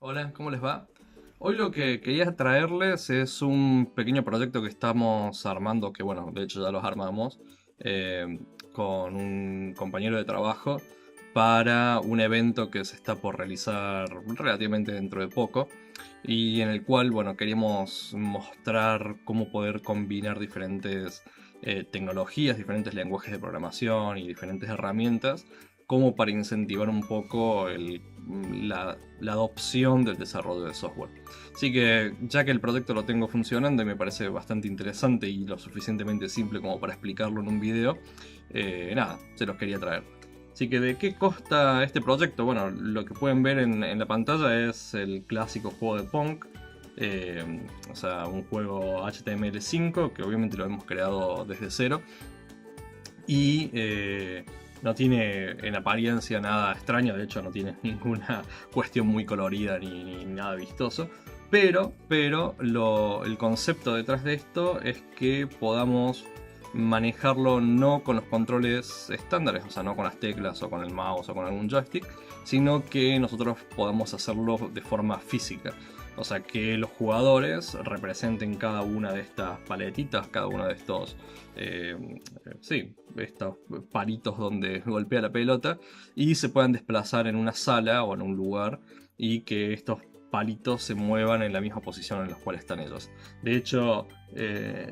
Hola, ¿cómo les va? Hoy lo que quería traerles es un pequeño proyecto que estamos armando, que bueno, de hecho ya los armamos, con un compañero de trabajo para un evento que se está por realizar relativamente dentro de poco y en el cual, bueno, queríamos mostrar cómo poder combinar diferentes tecnologías, diferentes lenguajes de programación y diferentes herramientas como para incentivar un poco la adopción del desarrollo de software. Así que ya que el proyecto lo tengo funcionando y me parece bastante interesante y lo suficientemente simple como para explicarlo en un video, nada, se los quería traer. Así que ¿de qué consta este proyecto? Bueno, lo que pueden ver en la pantalla es el clásico juego de Pong. O sea, un juego HTML5 que obviamente lo hemos creado desde cero y no tiene en apariencia nada extraño, de hecho no tiene ninguna cuestión muy colorida ni nada vistoso, pero el concepto detrás de esto es que podamos manejarlo no con los controles estándares, o sea, no con las teclas o con el mouse o con algún joystick, sino que nosotros podamos hacerlo de forma física. O sea, que los jugadores representen cada una de estas paletitas, cada uno de estos eh, sí, estos palitos donde golpea la pelota y se puedan desplazar en una sala o en un lugar y que estos palitos se muevan en la misma posición en la cual están ellos. De hecho,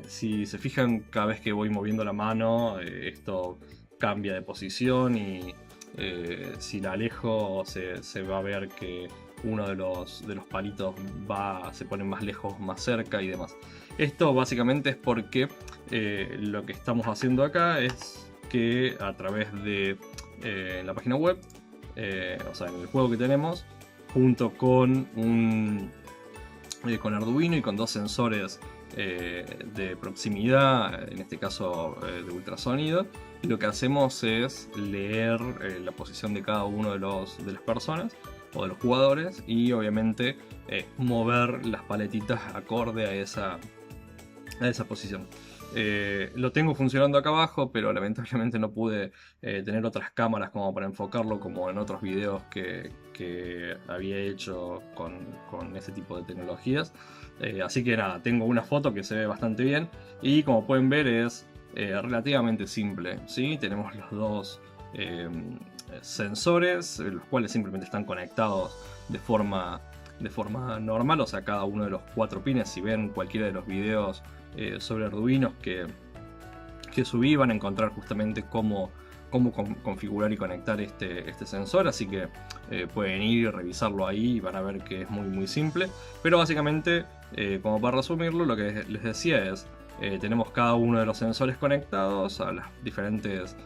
si se fijan, cada vez que voy moviendo la mano, esto cambia de posición y si la alejo se va a ver que uno de los palitos se pone más lejos, más cerca y demás. Esto básicamente es porque lo que estamos haciendo acá es que a través de la página web, o sea, en el juego que tenemos, junto con Arduino y con dos sensores de proximidad, en este caso de ultrasonido, lo que hacemos es leer la posición de cada uno de las personas o de los jugadores y obviamente mover las paletitas acorde a esa posición. Lo tengo funcionando acá abajo, pero lamentablemente no pude tener otras cámaras como para enfocarlo como en otros videos que había hecho con ese tipo de tecnologías. Así que nada, tengo una foto que se ve bastante bien y como pueden ver es relativamente simple. ¿Sí? Tenemos los dos sensores, los cuales simplemente están conectados de forma normal, o sea, cada uno de los cuatro pines. Si ven cualquiera de los videos sobre Arduinos que subí, van a encontrar justamente cómo configurar y conectar este sensor, así que pueden ir y revisarlo ahí y van a ver que es muy simple, pero básicamente, como para resumirlo, lo que les decía es, tenemos cada uno de los sensores conectados a las diferentes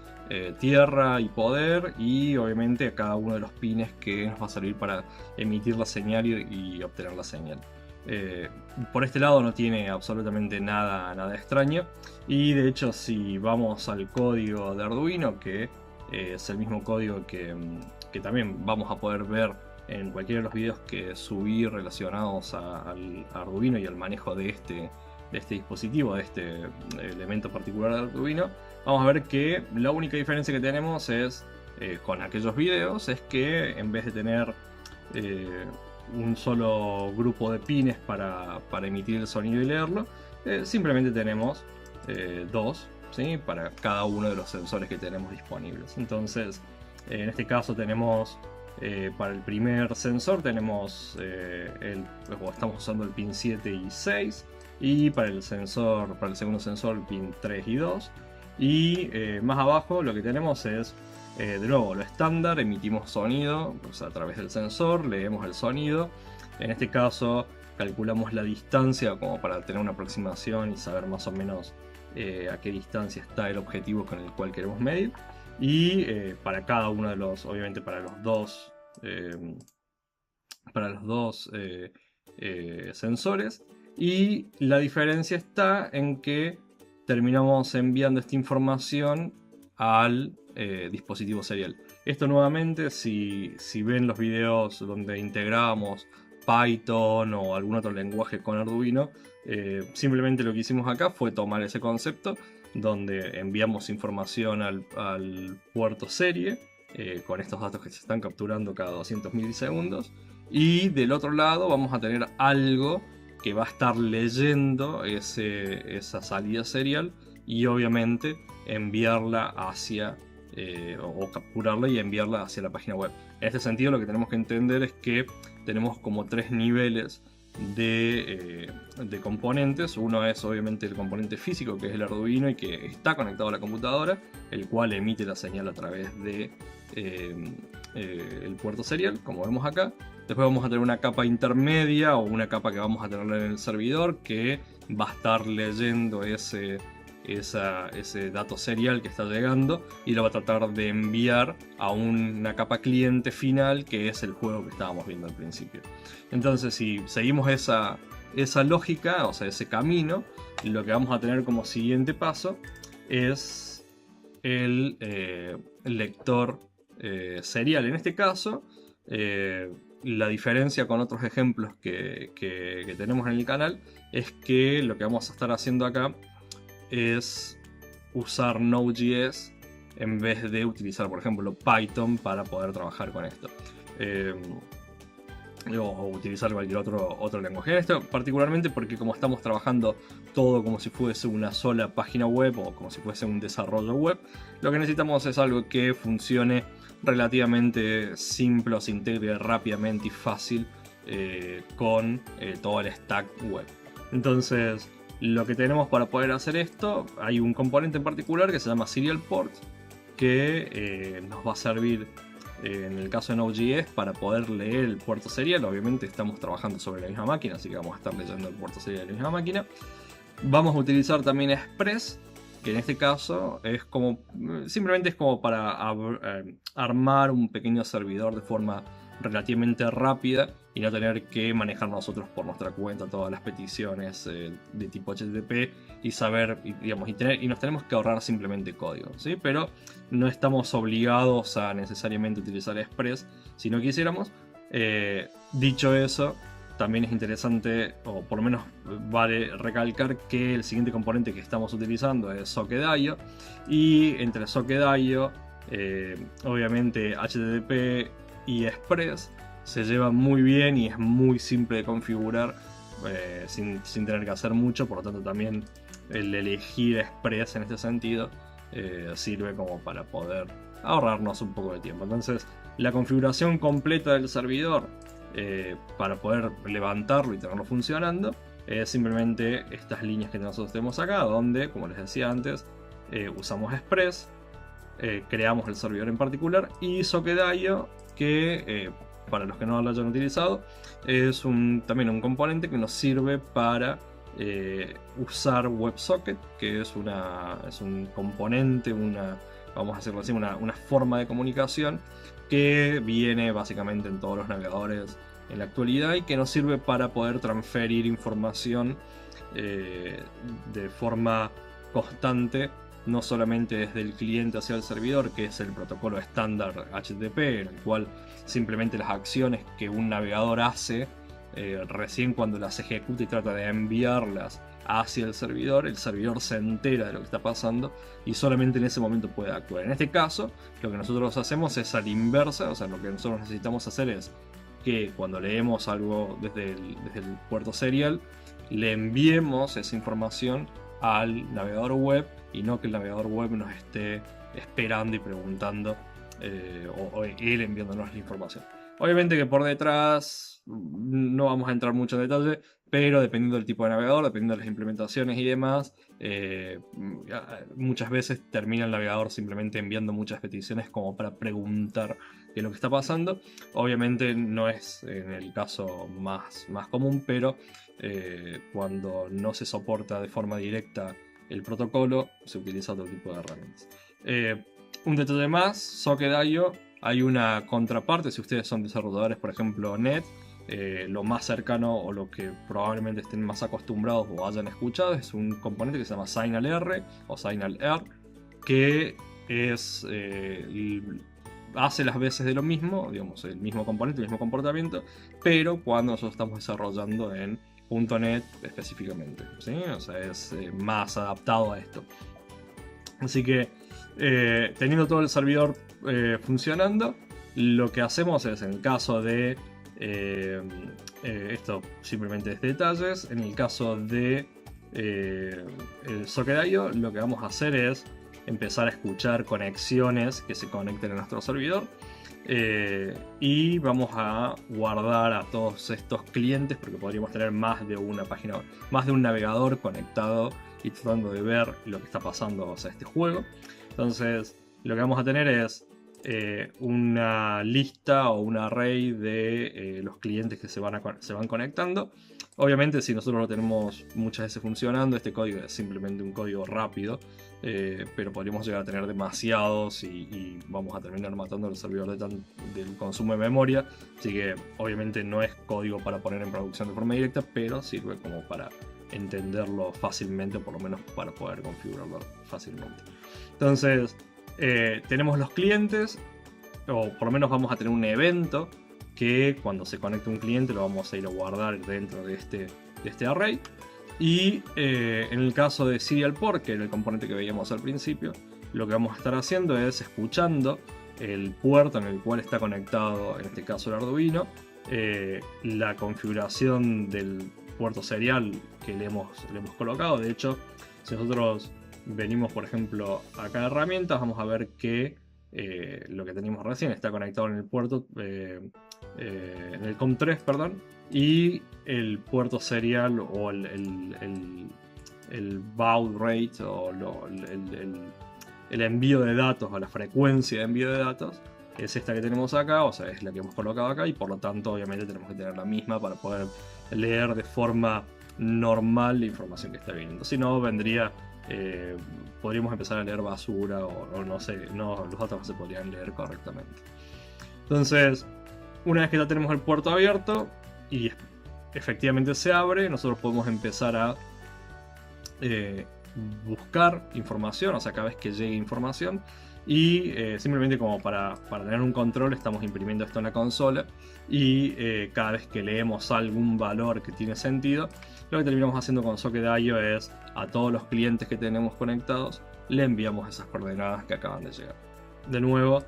tierra y poder y obviamente a cada uno de los pines que nos va a servir para emitir la señal y obtener la señal. Eh, por este lado no tiene absolutamente nada extraño y de hecho si vamos al código de Arduino, que es el mismo código que también vamos a poder ver en cualquiera de los videos que subí relacionados al Arduino y al manejo de este dispositivo, de este elemento particular de Arduino, vamos a ver que la única diferencia que tenemos es con aquellos videos es que en vez de tener un solo grupo de pines para emitir el sonido y leerlo, simplemente tenemos dos, ¿sí? Para cada uno de los sensores que tenemos disponibles. Entonces, en este caso tenemos para el primer sensor tenemos estamos usando el pin 7 y 6 y para el segundo sensor el pin 3 y 2 y más abajo lo que tenemos es de nuevo lo estándar, emitimos sonido, o sea, a través del sensor leemos el sonido. En este caso calculamos la distancia como para tener una aproximación y saber más o menos a qué distancia está el objetivo con el cual queremos medir. Y para cada uno de los, obviamente eh, para los dos sensores. Y la diferencia está en que terminamos enviando esta información al dispositivo serial. Esto nuevamente, si ven los videos donde integramos Python o algún otro lenguaje con Arduino, simplemente lo que hicimos acá fue tomar ese concepto donde enviamos información al puerto serie con estos datos que se están capturando cada 200 milisegundos y del otro lado vamos a tener algo que va a estar leyendo esa salida serial y obviamente enviarla hacia o capturarla y enviarla hacia la página web. En este sentido, lo que tenemos que entender es que tenemos como 3 niveles de componentes. Uno es obviamente el componente físico, que es el Arduino y que está conectado a la computadora, el cual emite la señal a través de el puerto serial, como vemos acá. Después vamos a tener una capa intermedia o una capa que vamos a tener en el servidor que va a estar leyendo ese dato serial que está llegando y lo va a tratar de enviar a una capa cliente final, que es el juego que estábamos viendo al principio. Entonces, si seguimos esa lógica, o sea, ese camino, lo que vamos a tener como siguiente paso es el lector serial. En este caso, la diferencia con otros ejemplos que tenemos en el canal es que lo que vamos a estar haciendo acá es usar Node.js en vez de utilizar, por ejemplo, Python para poder trabajar con esto. O utilizar cualquier otro lenguaje. Esto particularmente porque como estamos trabajando todo como si fuese una sola página web o como si fuese un desarrollo web, lo que necesitamos es algo que funcione relativamente simple, o se integre rápidamente y fácil con todo el stack web. Entonces, lo que tenemos para poder hacer esto, hay un componente en particular que se llama Serial Port, que nos va a servir en el caso de Node.js para poder leer el puerto serial. Obviamente estamos trabajando sobre la misma máquina, así que vamos a estar leyendo el puerto serial de la misma máquina. Vamos a utilizar también Express, que en este caso es como simplemente es como para armar un pequeño servidor de forma relativamente rápida y no tener que manejar nosotros por nuestra cuenta todas las peticiones de tipo HTTP y saber, y nos tenemos que ahorrar simplemente código, ¿sí? Pero no estamos obligados a necesariamente utilizar Express si no quisiéramos. Dicho eso, también es interesante, o por lo menos vale recalcar, que el siguiente componente que estamos utilizando es Socket.io, y entre Socket.io, obviamente HTTP y Express se llevan muy bien y es muy simple de configurar sin tener que hacer mucho. Por lo tanto, también el elegir Express en este sentido sirve como para poder ahorrarnos un poco de tiempo. Entonces, la configuración completa del servidor para poder levantarlo y tenerlo funcionando es simplemente estas líneas que nosotros tenemos acá, donde, como les decía antes, usamos Express, creamos el servidor en particular, y Socket.io, que para los que no lo hayan utilizado, es también un componente que nos sirve para usar WebSocket, que es un componente, vamos a decirlo así, una forma de comunicación que viene básicamente en todos los navegadores en la actualidad y que nos sirve para poder transferir información de forma constante, no solamente desde el cliente hacia el servidor, que es el protocolo estándar HTTP, en el cual simplemente las acciones que un navegador hace, recién cuando las ejecuta y trata de enviarlas hacia el servidor se entera de lo que está pasando y solamente en ese momento puede actuar. En este caso, lo que nosotros hacemos es a la inversa, o sea, lo que nosotros necesitamos hacer es que cuando leemos algo desde el puerto serial, le enviemos esa información al navegador web y no que el navegador web nos esté esperando y preguntando o él enviándonos la información. Obviamente que por detrás no vamos a entrar mucho en detalle, pero dependiendo del tipo de navegador, dependiendo de las implementaciones y demás, muchas veces termina el navegador simplemente enviando muchas peticiones como para preguntar qué es lo que está pasando. Obviamente no es en el caso más común, pero cuando no se soporta de forma directa el protocolo, se utiliza otro tipo de herramientas. Un detalle más, Socket.io, hay una contraparte. Si ustedes son desarrolladores, por ejemplo, .NET, lo más cercano o lo que probablemente estén más acostumbrados o hayan escuchado es un componente que se llama SignalR o SignalR, que es hace las veces de lo mismo, digamos, el mismo componente, el mismo comportamiento, pero cuando nosotros estamos desarrollando en .NET específicamente, ¿sí? O sea, es más adaptado a esto. Así que teniendo todo el servidor funcionando, lo que hacemos es, en caso de Esto simplemente es detalles. En el caso de el Socket.io, lo que vamos a hacer es empezar a escuchar conexiones que se conecten a nuestro servidor. Y vamos a guardar a todos estos clientes, porque podríamos tener más de una página, más de un navegador conectado y tratando de ver lo que está pasando, o sea, este juego. Entonces, lo que vamos a tener es una lista o un array de los clientes que se van conectando. Obviamente, si nosotros lo tenemos muchas veces funcionando, este código es simplemente un código rápido, pero podríamos llegar a tener demasiados y vamos a terminar matando el servidor del consumo de memoria. Así que obviamente no es código para poner en producción de forma directa, pero sirve como para entenderlo fácilmente, o por lo menos para poder configurarlo fácilmente. Entonces, tenemos los clientes, o por lo menos vamos a tener un evento que cuando se conecte un cliente lo vamos a ir a guardar dentro de este array. Y en el caso de Serial Port, que era el componente que veíamos al principio, lo que vamos a estar haciendo es escuchando el puerto en el cual está conectado, en este caso el Arduino, la configuración del puerto serial que le hemos colocado. De hecho, si nosotros venimos, por ejemplo, acá a herramientas, vamos a ver que lo que teníamos recién está conectado en el puerto, en el COM3, perdón, y el puerto serial o el baud rate o el envío de datos, o la frecuencia de envío de datos, es esta que tenemos acá, o sea, es la que hemos colocado acá, y por lo tanto obviamente tenemos que tener la misma para poder leer de forma normal la información que está viniendo. Si no, vendría... podríamos empezar a leer basura o no sé, los datos no se podrían leer correctamente. Entonces, una vez que ya tenemos el puerto abierto y efectivamente se abre, nosotros podemos empezar a buscar información, o sea, cada vez que llegue información, y simplemente como para tener un control estamos imprimiendo esto en la consola, y cada vez que leemos algún valor que tiene sentido, lo que terminamos haciendo con Socket.io es a todos los clientes que tenemos conectados le enviamos esas coordenadas que acaban de llegar. De nuevo,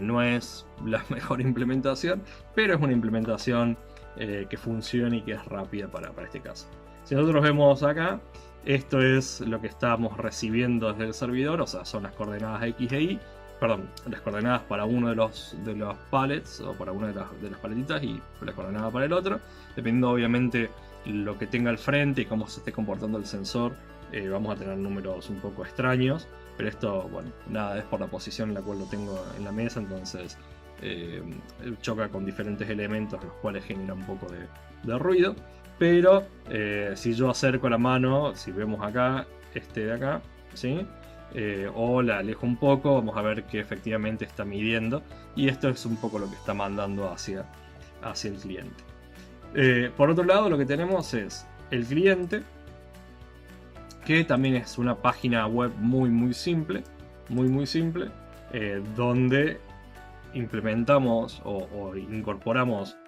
no es la mejor implementación, pero es una implementación que funciona y que es rápida para este caso. Si nosotros vemos acá, esto es lo que estamos recibiendo desde el servidor, o sea, son las coordenadas X e Y, perdón, las coordenadas para uno de los pallets, o para una de las paletitas, y la coordenada para el otro, dependiendo obviamente lo que tenga al frente y cómo se esté comportando el sensor. Vamos a tener números un poco extraños, pero esto, bueno, nada, es por la posición en la cual lo tengo en la mesa, entonces choca con diferentes elementos, los cuales genera un poco de ruido. Pero si yo acerco la mano, si vemos acá, este de acá, ¿sí? O la alejo un poco, vamos a ver que efectivamente está midiendo, y esto es un poco lo que está mandando hacia el cliente. Por otro lado, lo que tenemos es el cliente, que también es una página web muy simple, donde implementamos o incorporamos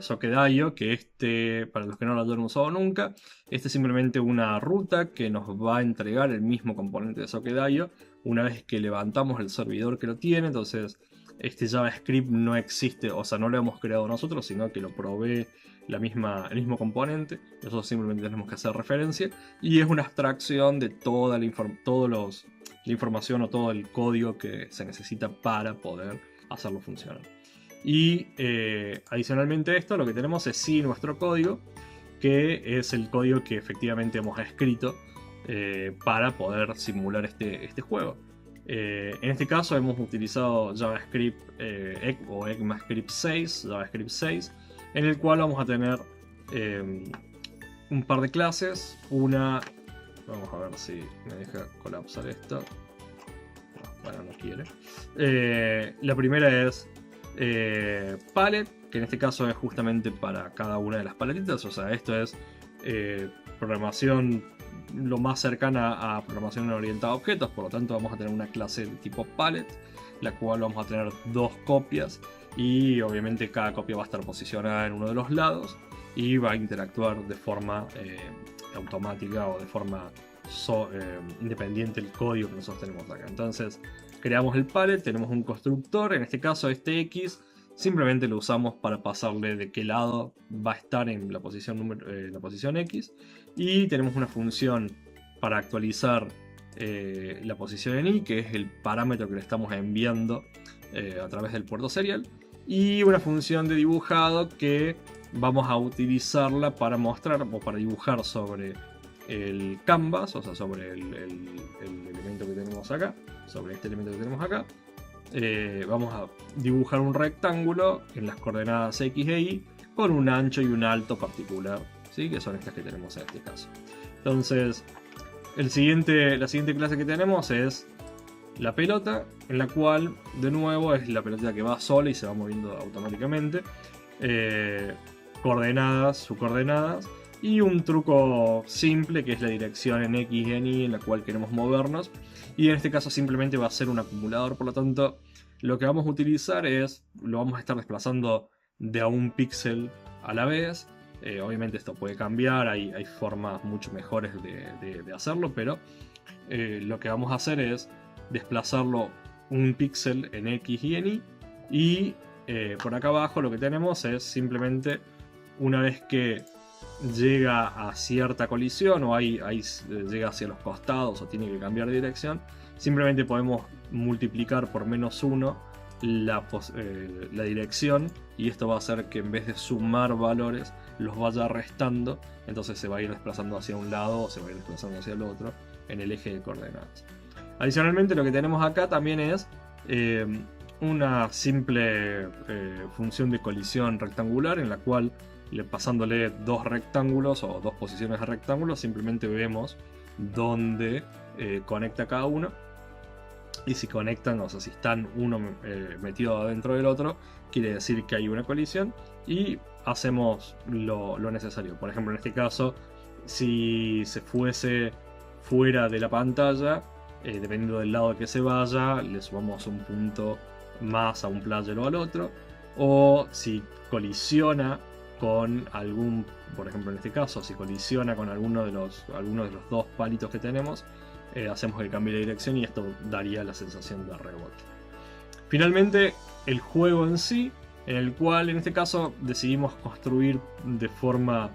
Socket.io, que para los que no lo hayan usado nunca, es simplemente una ruta que nos va a entregar el mismo componente de Socket.io una vez que levantamos el servidor que lo tiene. Entonces, este JavaScript no existe, o sea, no lo hemos creado nosotros, sino que lo provee el mismo componente. Nosotros simplemente tenemos que hacer referencia, y es una abstracción de toda la información o todo el código que se necesita para poder hacerlo funcionar. Y adicionalmente a esto, lo que tenemos es nuestro código, que es el código que efectivamente hemos escrito para poder simular este juego. En este caso hemos utilizado JavaScript o ECMAScript 6, JavaScript 6, en el cual vamos a tener un par de clases. Vamos a ver si me deja colapsar esto. Bueno, no quiere. La primera es palette, que en este caso es justamente para cada una de las paletitas. O sea, esto es programación lo más cercana a programación orientada a objetos. Por lo tanto, vamos a tener una clase de tipo palette, la cual vamos a tener dos copias, y obviamente cada copia va a estar posicionada en uno de los lados y va a interactuar de forma automática o de forma independiente del código que nosotros tenemos acá. Entonces creamos el palette, tenemos un constructor, en este caso este X simplemente lo usamos para pasarle de qué lado va a estar en la posición X, y tenemos una función para actualizar la posición en Y, que es el parámetro que le estamos enviando a través del puerto serial, y una función de dibujado que vamos a utilizarla para mostrar o para dibujar sobre el canvas, o sea, sobre el elemento que tenemos acá, sobre este elemento que tenemos acá. Vamos a dibujar un rectángulo en las coordenadas X e Y con un ancho y un alto particular, ¿sí? Que son estas que tenemos en este caso. Entonces, la siguiente clase que tenemos es la pelota, en la cual, de nuevo, es la pelota que va sola y se va moviendo automáticamente. Subcoordenadas, y un truco simple que es la dirección en X y en Y en la cual queremos movernos. Y en este caso simplemente va a ser un acumulador, por lo tanto lo que vamos a utilizar lo vamos a estar desplazando de a un píxel a la vez. Obviamente esto puede cambiar, hay formas mucho mejores de hacerlo, pero lo que vamos a hacer es desplazarlo un píxel en X y en Y, y por acá abajo lo que tenemos es simplemente, una vez que llega a cierta colisión o llega hacia los costados o tiene que cambiar de dirección, simplemente podemos multiplicar por -1 la dirección, y esto va a hacer que en vez de sumar valores los vaya restando, entonces se va a ir desplazando hacia un lado o se va a ir desplazando hacia el otro en el eje de coordenadas. Adicionalmente, lo que tenemos acá también es una simple función de colisión rectangular, en la cual pasándole dos rectángulos o dos posiciones de rectángulos, simplemente vemos dónde conecta cada uno, y si conectan, o sea, si están uno metido adentro del otro, quiere decir que hay una colisión, y hacemos lo necesario. Por ejemplo, en este caso, si se fuese fuera de la pantalla, dependiendo del lado que se vaya, le sumamos un punto más a un player o al otro. O si colisiona con algún, por ejemplo en este caso, si colisiona con alguno de los dos palitos que tenemos, hacemos que cambie la dirección, y esto daría la sensación de rebote. Finalmente, el juego en sí, en el cual en este caso decidimos construir de forma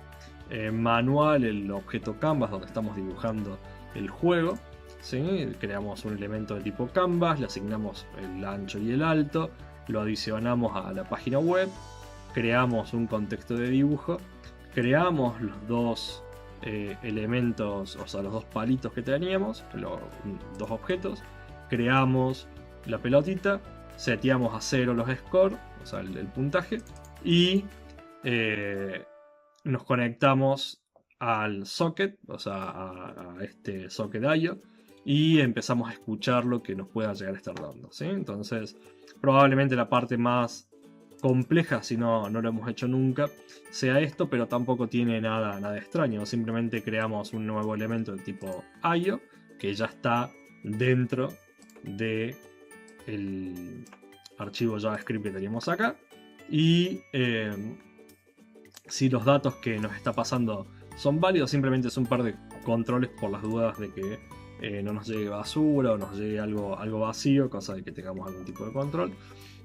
manual el objeto canvas donde estamos dibujando el juego, ¿sí? Creamos un elemento de tipo canvas, le asignamos el ancho y el alto, lo adicionamos a la página web, creamos un contexto de dibujo, creamos los dos elementos, o sea, los dos palitos que teníamos, los dos objetos, creamos la pelotita, seteamos a 0 los scores, o sea, el puntaje, y nos conectamos al socket, o sea, a este socket IO, y empezamos a escuchar lo que nos pueda llegar a estar dando, ¿sí? Entonces, probablemente la parte más compleja, si no lo hemos hecho nunca, sea esto, pero tampoco tiene nada extraño. Simplemente creamos un nuevo elemento de tipo IO que ya está dentro del archivo JavaScript que teníamos acá, y si los datos que nos está pasando son válidos, simplemente es un par de controles por las dudas de que no nos llegue basura o nos llegue algo vacío, cosa de que tengamos algún tipo de control.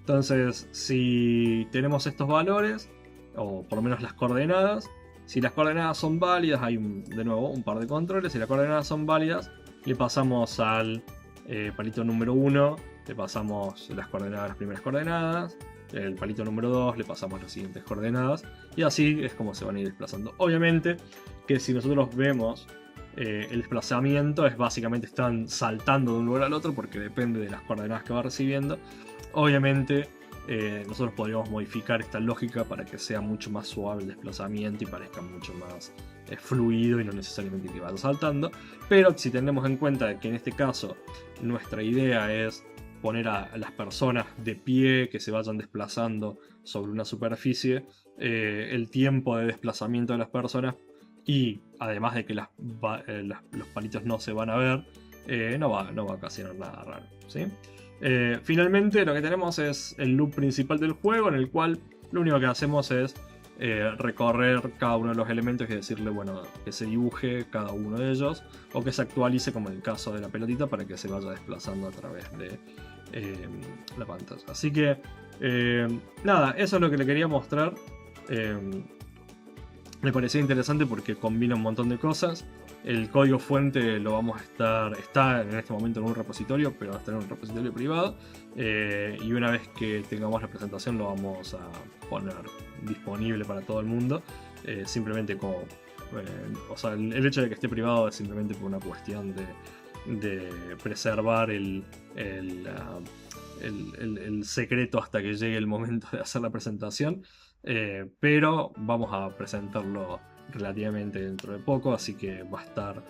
Entonces, si tenemos estos valores, o por lo menos las coordenadas, si las coordenadas son válidas, hay de nuevo un par de controles. Si las coordenadas son válidas, le pasamos al palito número 1, le pasamos las primeras coordenadas. El palito número 2 le pasamos las siguientes coordenadas, y así es como se van a ir desplazando. Obviamente que si nosotros vemos el desplazamiento, es básicamente están saltando de un lugar al otro, porque depende de las coordenadas que va recibiendo. Obviamente nosotros podríamos modificar esta lógica para que sea mucho más suave el desplazamiento y parezca mucho más fluido, y no necesariamente que vaya saltando. Pero si tenemos en cuenta que en este caso nuestra idea es poner a las personas de pie que se vayan desplazando sobre una superficie, el tiempo de desplazamiento de las personas, y además de que los palitos no se van a ver, no va a ocasionar nada raro, ¿sí? Finalmente, lo que tenemos es el loop principal del juego, en el cual lo único que hacemos es recorrer cada uno de los elementos y decirle, bueno, que se dibuje cada uno de ellos, o que se actualice, como en el caso de la pelotita, para que se vaya desplazando a través de la pantalla. Así que Nada, eso es lo que le quería mostrar. Me parecía interesante porque combina un montón de cosas. El código fuente lo vamos a está en este momento en un repositorio, pero va a estar en un repositorio privado. Y una vez que tengamos la presentación lo vamos a poner disponible para todo el mundo. Simplemente como... o sea, el hecho de que esté privado es simplemente por una cuestión de preservar el secreto hasta que llegue el momento de hacer la presentación. Pero vamos a presentarlo relativamente dentro de poco, así que va a estar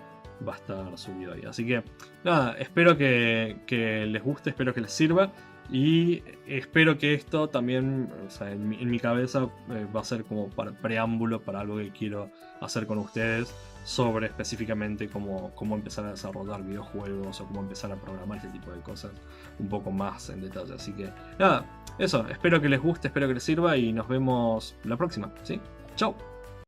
subido ahí. Así que nada, espero que les guste, espero que les sirva. Y espero que esto también, o sea, en mi cabeza va a ser como preámbulo para algo que quiero hacer con ustedes sobre específicamente cómo empezar a desarrollar videojuegos o cómo empezar a programar este tipo de cosas un poco más en detalle. Así que nada, eso, espero que les guste, espero que les sirva y nos vemos la próxima, ¿sí? ¡Chao!